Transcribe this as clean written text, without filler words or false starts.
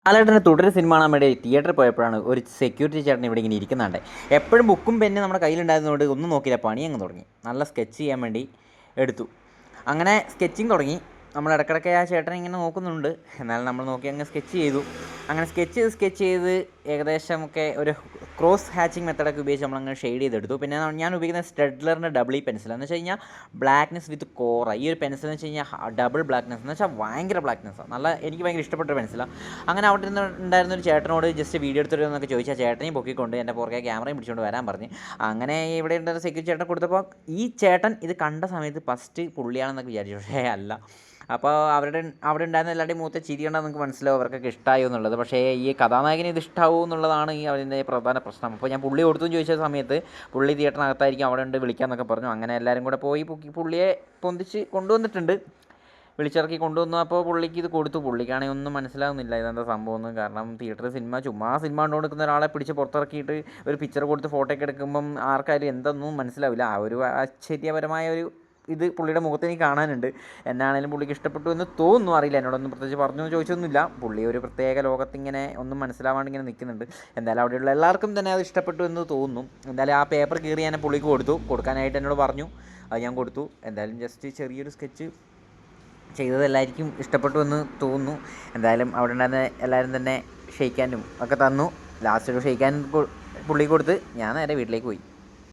ലാലേട്ടൻ്റെ തുടർ സിനിമ കാണാൻ വേണ്ടി തിയേറ്ററിൽ പോയപ്പോഴാണ് ഒരു സെക്യൂരിറ്റി ചേട്ടൻ ഇവിടെ ഇങ്ങനെ ഇരിക്കുന്നുണ്ട്. എപ്പോഴും ബുക്കും പെന്നും നമ്മുടെ കയ്യിലുണ്ടായിരുന്നതുകൊണ്ട് ഒന്നും നോക്കിയില്ല, പണി അങ്ങ് തുടങ്ങി. നല്ല സ്കെച്ച് ചെയ്യാൻ വേണ്ടി എടുത്തു. അങ്ങനെ സ്കെച്ചിങ് തുടങ്ങി. നമ്മൾ ഇടയ്ക്കിടയ്ക്ക് ആ ചേട്ടൻ ഇങ്ങനെ നോക്കുന്നുണ്ട്, എന്നാലും നമ്മൾ നോക്കി അങ്ങ് സ്കെച്ച് ചെയ്തു. അങ്ങനെ സ്കെച്ച് ചെയ്ത് ഏകദേശമൊക്കെ ഒരു ക്രോസ് ഹാച്ചിങ് മെത്തഡൊക്കെ ഉപയോഗിച്ച് നമ്മളങ്ങനെ ഷെയ്ഡ് ചെയ്തെടുത്തു. പിന്നെ ഞാൻ ഉപയോഗിക്കുന്ന സ്റ്റെഡ്ലറിൻ്റെ ഡബിൾ പെൻസിൽ എന്ന് വെച്ച് കഴിഞ്ഞാൽ ബ്ലാക്ക്നെസ് വിത്ത് കോറ. ഈ ഒരു പെൻസിൽ എന്ന് വെച്ച് കഴിഞ്ഞാൽ ഡബിൾ ബ്ലാക്ക്നെസ് എന്ന് വെച്ചാൽ ഭയങ്കര ബ്ലാക്ക്നെസ്സാണ്. എനിക്ക് ഭയങ്കര ഇഷ്ടപ്പെട്ട പെൻസിലാണ്. അങ്ങനെ അവിടെ നിന്ന് ഉണ്ടായിരുന്ന ഒരു ചേട്ടനോട് ജസ്റ്റ് വീഡിയോ എടുത്തിരുന്നൊക്കെ ചോദിച്ചാൽ ചേട്ടനെയും പൊക്കിക്കൊണ്ട് എൻ്റെ പുറകെ ക്യാമറയും പിടിച്ചുകൊണ്ട് വരാൻ പറഞ്ഞ്. അങ്ങനെ ഇവിടെ ഉണ്ടായിരുന്ന സെക്യൂരിറ്റി ചേട്ടൻ കൊടുത്തപ്പോൾ ഈ ചേട്ടൻ ഇത് കണ്ട സമയത്ത് ഫസ്റ്റ് പുള്ളിയാണെന്നൊക്കെ വിചാരിച്ചു, പക്ഷേ അല്ല. അപ്പോൾ അവിടെ ഉണ്ടായിരുന്ന എല്ലാവരുടെയും മുഖത്തെ ചിരി കണ്ടാൽ നിങ്ങൾക്ക് മനസ്സിലാവും അവർക്കൊക്കെ ഇഷ്ടമായോ എന്നുള്ളത്. പക്ഷേ ഈ കഥാനായകന് ഇത് ഇഷ്ടമാവും എന്നുള്ളതാണ് അതിൻ്റെ പ്രധാന പ്രശ്നം. അപ്പോൾ ഞാൻ പുള്ളി കൊടുത്തു ചോദിച്ച സമയത്ത് പുള്ളി തിയേറ്ററിനകത്തായിരിക്കും, അവിടെ ഉണ്ട് വിളിക്കാമെന്നൊക്കെ പറഞ്ഞു. അങ്ങനെ എല്ലാവരും കൂടെ പോയി പുള്ളിയെ പൊന്തിച്ച് കൊണ്ടുവന്നിട്ടുണ്ട്, വിളിച്ചിറക്കി കൊണ്ടുവന്നു. അപ്പോൾ പുള്ളിക്ക് ഇത് കൊടുത്തു. പുള്ളിക്കാണെങ്കിൽ ഒന്നും മനസ്സിലാകുന്നില്ല ഇതെന്താ സംഭവം. കാരണം തിയേറ്ററിൽ ചുമ്മാ സിനിമ കണ്ടുകൊടുക്കുന്ന ഒരാളെ പിടിച്ച് പുറത്തിറക്കിയിട്ട് ഒരു പിക്ചർ കൊടുത്ത് ഫോട്ടോ ഒക്കെ എടുക്കുമ്പം ആർക്കായാലും എന്തൊന്നും മനസ്സിലാവില്ല. ആ ഒരു ആശ്ചര്യപരമായ ഒരു ഇത് പുള്ളിയുടെ മുഖത്ത് എനിക്ക് കാണാനുണ്ട്. എന്നാണേലും പുള്ളിക്ക് ഇഷ്ടപ്പെട്ടു എന്ന് തോന്നുന്നു, അറിയില്ല. എന്നോടൊന്നും പ്രത്യേകിച്ച് പറഞ്ഞു ചോദിച്ചൊന്നുമില്ല. പുള്ളി ഒരു പ്രത്യേക ലോകത്തിങ്ങനെ ഒന്നും മനസ്സിലാവാണ്ട് ഇങ്ങനെ നിൽക്കുന്നുണ്ട്. എന്തായാലും അവിടെയുള്ള എല്ലാവർക്കും തന്നെ അത് ഇഷ്ടപ്പെട്ടു എന്ന് തോന്നുന്നു. എന്തായാലും ആ പേപ്പർ കീറി ഞാൻ പുള്ളിക്ക് കൊടുക്കാനായിട്ട് എന്നോട് പറഞ്ഞു. അത് ഞാൻ കൊടുത്തു. എന്തായാലും ജസ്റ്റ് ചെറിയൊരു സ്കെച്ച് ചെയ്തതെല്ലാവർക്കും ഇഷ്ടപ്പെട്ടു എന്ന് തോന്നുന്നു. എന്തായാലും അവിടെ ഉണ്ടായിരുന്ന എല്ലാവരും തന്നെ ഷെയ്ക്കാനും ഒക്കെ തന്നു. ലാസ്റ്റ് ഒരു ഷെയ്ക്കാൻ പുള്ളിക്ക് കൊടുത്ത് ഞാൻ നേരെ വീട്ടിലേക്ക് പോയി.